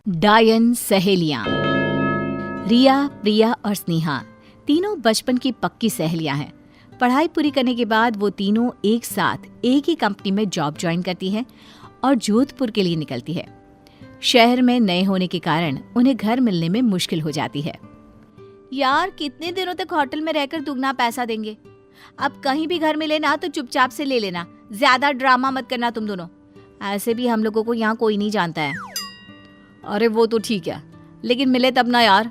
डायन सहेलियां। रिया, प्रिया और स्नेहा तीनों बचपन की पक्की सहेलियां हैं। पढ़ाई पूरी करने के बाद वो तीनों एक साथ एक ही कंपनी में जॉब ज्वाइन करती हैं और जोधपुर के लिए निकलती है। शहर में नए होने के कारण उन्हें घर मिलने में मुश्किल हो जाती है। यार, कितने दिनों तक होटल में रहकर दुगना पैसा देंगे? अब कहीं भी घर मिले ना तो चुपचाप से ले लेना, ज्यादा ड्रामा मत करना तुम दोनों। ऐसे भी हम लोगों को यहाँ कोई नहीं जानता है। अरे वो तो ठीक है, लेकिन मिले तब ना यार।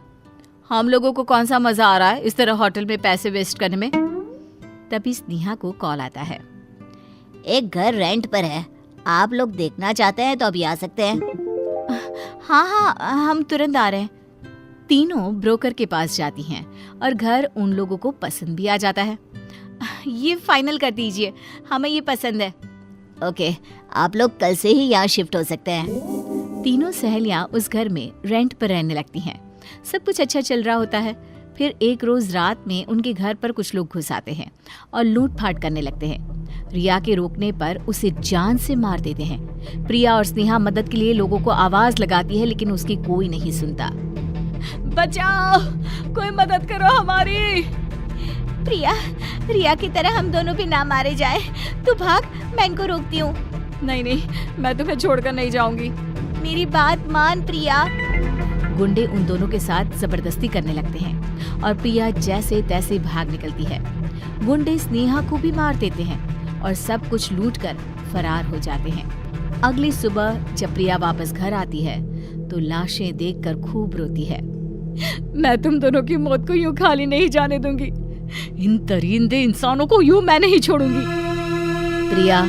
हम लोगों को कौन सा मजा आ रहा है इस तरह होटल में पैसे वेस्ट करने में। तभी स्नेहा को कॉल आता है। एक घर रेंट पर है, आप लोग देखना चाहते हैं तो अभी आ सकते हैं। हाँ, हम तुरंत आ रहे हैं। तीनों ब्रोकर के पास जाती हैं और घर उन लोगों को पसंद भी आ जाता है। ये फाइनल कर दीजिए, हमें ये पसंद है। ओके, आप लोग कल से ही यहाँ शिफ्ट हो सकते हैं। तीनों सहेलियां उस घर में रेंट पर रहने लगती हैं। सब कुछ अच्छा चल रहा होता है। फिर एक रोज रात में उनके घर पर कुछ लोग घुस आते हैं और लूटपाट करने लगते हैं। रिया के रोकने पर उसे जान से मार देते हैं। प्रिया और स्नेहा मदद के लिए लोगों को आवाज लगाती है, लेकिन उसकी कोई नहीं सुनता। बचाओ, कोई मदद करो हमारी। रिया की तरह हम दोनों भी ना मारे जाए। तू भाग, मैं इनको रोकती हूँ। नहीं, मैं तुम्हें छोड़कर नहीं जाऊंगी। मेरी बात मान प्रिया। गुंडे उन दोनों के साथ जबरदस्ती करने लगते हैं और प्रिया जैसे तैसे भाग निकलती है। गुंडे स्नेहा को भी मार देते हैं और सब कुछ लूटकर फरार हो जाते हैं। अगली सुबह जब प्रिया वापस घर आती है तो लाशें देखकर खूब रोती है। मैं तुम दोनों की मौत को यूं खाली नहीं जाने दूंगी। इन दरिंदे इंसानों को यूं मैं नहीं छोड़ूंगी। प्रिया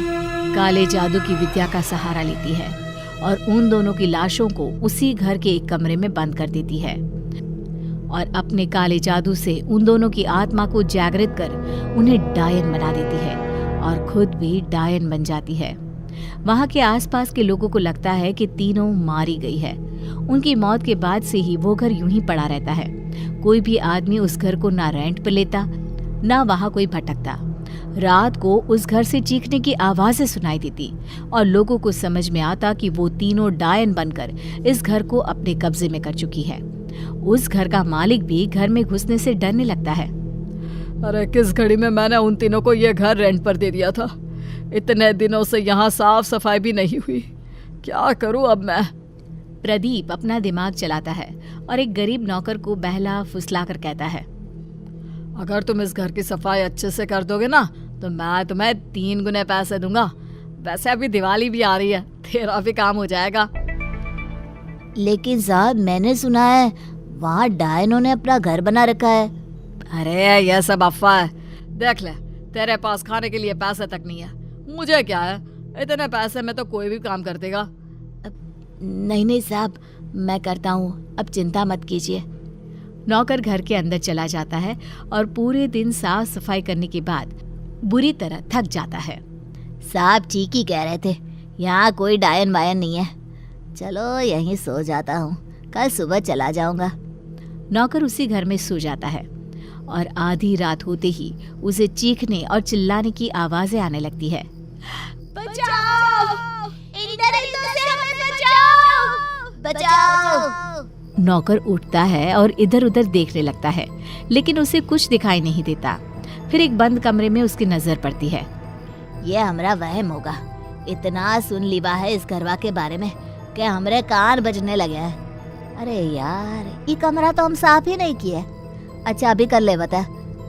काले जादू की विद्या का सहारा लेती है और उन दोनों की लाशों को उसी घर के एक कमरे में बंद कर देती है और अपने काले जादू से उन दोनों की आत्मा को जागृत कर उन्हें डायन बना देती है और खुद भी डायन बन जाती है। वहां के आसपास के लोगों को लगता है कि तीनों मारी गई है। उनकी मौत के बाद से ही वो घर यूं ही पड़ा रहता है। कोई भी आदमी उस घर को ना रेंट पर लेता, ना वहां कोई भटकता। रात को उस घर से चीखने की आवाजें सुनाई देती और लोगों को समझ में आता कि वो तीनों डायन बनकर इस घर को अपने कब्जे में कर चुकी है। उस घर का मालिक भी घर में घुसने से डरने लगता है। अरे किस घड़ी में मैंने उन तीनों को ये घर रेंट पर दे दिया था। इतने दिनों से यहाँ साफ सफाई भी नहीं हुई। क्या करूँ अब मैं? प्रदीप अपना दिमाग चलाता है और एक गरीब नौकर को बहला फुसला कर कहता है, अगर तुम इस घर की सफाई अच्छे से कर दोगे ना तो मैं तुम्हें 3 गुने पैसे दूंगा। वैसे अभी दिवाली भी आ रही है, तेरा भी काम हो जाएगा। लेकिन साहब, मैंने सुना है वहाँ डायनों ने अपना घर बना रखा है। अरे यह सब अफवाह है। देख ले, तेरे पास खाने के लिए पैसे तक नहीं है। मुझे क्या है, इतने पैसे में तो कोई भी काम कर देगा। नहीं साहब, मैं करता हूँ, अब चिंता मत कीजिए। नौकर घर के अंदर चला जाता है और पूरे दिन साफ सफाई करने के बाद बुरी तरह थक जाता है। साहब ठीक ही कह रहे थे, यहाँ कोई डायन वायन नहीं है। चलो यहीं सो जाता हूँ, कल सुबह चला जाऊंगा। नौकर उसी घर में सो जाता है और आधी रात होते ही उसे चीखने और चिल्लाने की आवाजें आने लगती है। बचाओ! इन दरिंदों से हमें बचाओ! बचाओ! नौकर उठता है और इधर उधर देखने लगता है, लेकिन उसे कुछ दिखाई नहीं देता। फिर एक बंद कमरे में उसकी नजर पड़ती है। ये हमरा वहम होगा। इतना सुन लिबा है इस घरवा के बारे में कि हमरे कान बजने लगे हैं। अरे यार, ये कमरा तो हम साफ ही नहीं किए। अच्छा अभी कर ले बता,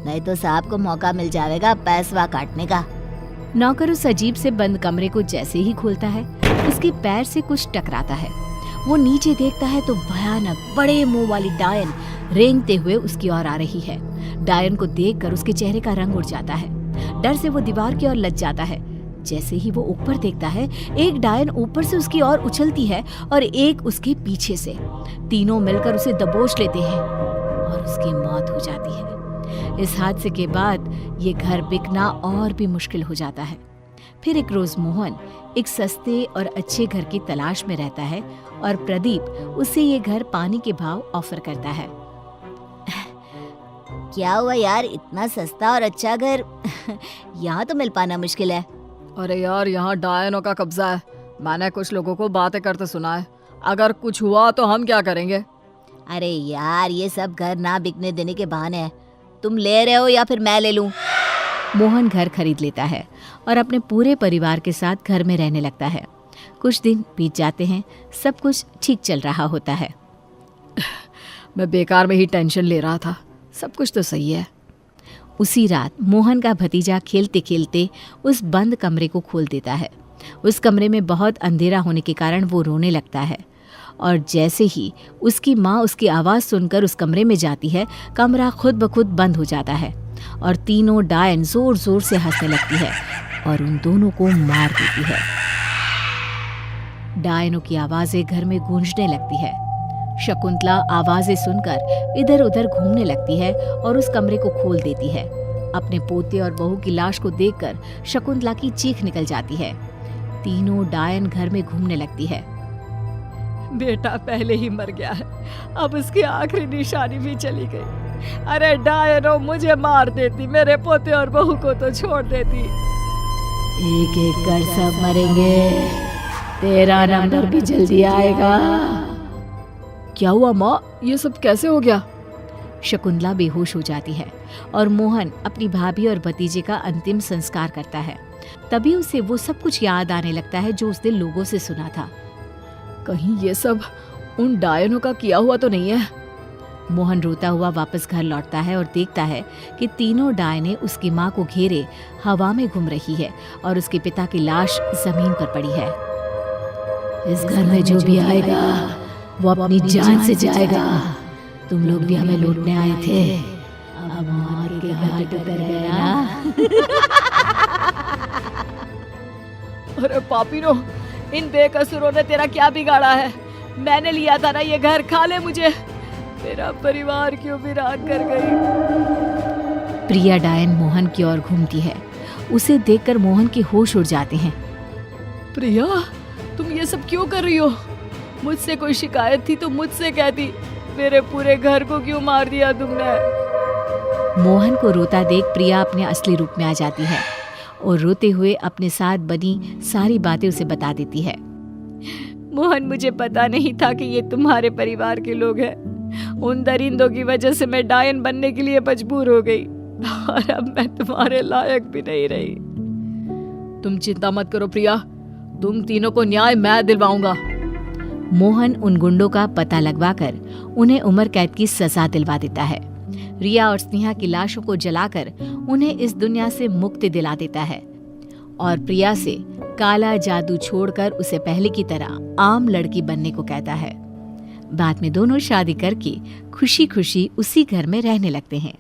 नहीं तो साहब को मौका मिल जाएगा पैसवा काटने का। नौकर उस अजीब से बंद कमरे को जैसे ही खोलता है, उसके पैर से कुछ टकराता है। वो नीचे देखता है तो भयानक बड़े मुंह वाली डायन रेंगते हुए उसकी ओर आ रही है। डायन को देखकर उसके चेहरे का रंग उड़ जाता है। डर से वो दीवार की ओर लग जाता है। जैसे ही वो ऊपर देखता है, एक डायन ऊपर से उसकी ओर उछलती है और एक उसके पीछे से। तीनों मिलकर उसे दबोच लेते हैं और उसकी मौत हो जाती है। इस हादसे के बाद ये घर बिकना और भी मुश्किल हो जाता है। फिर एक रोज मोहन एक सस्ते और अच्छे घर की तलाश में रहता है और प्रदीप उसे ये घर पानी के भाव ऑफर करता है। क्या हुआ यार, इतना सस्ता और अच्छा घर यहाँ तो मिल पाना मुश्किल है। अरे यार, यहाँ डायनों का कब्जा है। मैंने कुछ लोगों को बातें करते सुना है। अगर कुछ हुआ तो हम क्या करेंगे? अरे यार, ये सब घर ना बिकने देने के बहाने हैं। तुम ले रहे हो या फिर मैं ले लूं? मोहन घर खरीद लेता है और अपने पूरे परिवार के साथ घर में रहने लगता है। कुछ दिन बीत जाते हैं, सब कुछ ठीक चल रहा होता है। मैं बेकार में ही टेंशन ले रहा था, सब कुछ तो सही है। उसी रात मोहन का भतीजा खेलते खेलते उस बंद कमरे को खोल देता है। उस कमरे में बहुत अंधेरा होने के कारण वो रोने लगता है और जैसे ही उसकी माँ उसकी आवाज़ सुनकर उस कमरे में जाती है, कमरा खुद ब खुद बंद हो जाता है और तीनों डायन जोर जोर से हंसने लगती है और उन दोनों को मार देती है। डायनों की आवाज़ें घर में गूंजने लगती है। शकुंतला आवाज़ें सुनकर इधर उधर घूमने लगती है और उस कमरे को खोल देती है। अपने पोते और बहू की लाश को देखकर शकुंतला की चीख निकल जाती है। तीनों डायन घर में घूमने लगती है। बेटा पहले ही मर गया है, अब उसकी आखिरी निशानी भी चली गई। अरे डायनो, मुझे मार देती, मेरे पोते और बहू को तो छोड़ देती। एक एक कर सब मरेंगे, तेरा नंबर भी जल्दी आएगा। क्या हुआ माँ, ये सब कैसे हो गया? शकुंतला बेहोश हो जाती है और मोहन अपनी भाभी और भतीजे का अंतिम संस्कार करता है। तभी उसे वो सब कुछ याद आने लगता है जो उसने लोगों से सुना था। कहीं ये सब उन डायनों का किया हुआ तो नहीं है? मोहन रोता हुआ वापस घर लौटता है और देखता है कि तीनों डायनें उसकी माँ को घेरे हवा में घूम रही है और उसके पिता की लाश जमीन पर पड़ी है। इस घर में जो भी आएगा वो अपनी जान से जाएगा। तुम लोग भी हमें लूटने आए थे, अब मार के घाट उतर गए ना। अरे पापीनो, इन बेकसूरों ने तेरा क्या बिगाड़ा है? मैंने लिया था ना ये घर, खा ले मुझे। मेरा परिवार क्यों वीरान कर गई? प्रिया डायन मोहन की ओर घूमती है। उसे देखकर मोहन के होश उड़ जाते हैं। प्रिया, तुम ये सब क्यों कर रही हो? मुझसे कोई शिकायत थी तो मुझसे कहती, मेरे पूरे घर को क्यों मार दिया तुमने? मोहन को रोता देख प्रिया अपने असली रूप में आ जाती है और रोते हुए अपने साथ बनी सारी बातें उसे बता देती है। मोहन, मुझे पता नहीं था कि ये तुम्हारे परिवार के लोग हैं। उन दरिंदों की वजह से मैं डायन बनने के लिए मजबूर हो गई और अब मैं तुम्हारे लायक भी नहीं रही। तुम चिंता मत करो प्रिया, तुम तीनों को न्याय मैं दिलवाऊंगा। मोहन उन गुंडों का पता लगवाकर उन्हें उम्र कैद की सजा दिलवा देता है। रिया और स्नेहा की लाशों को जलाकर उन्हें इस दुनिया से मुक्ति दिला देता है और प्रिया से काला जादू छोड़कर उसे पहले की तरह आम लड़की बनने को कहता है। बाद में दोनों शादी करके खुशी खुशी उसी घर में रहने लगते हैं।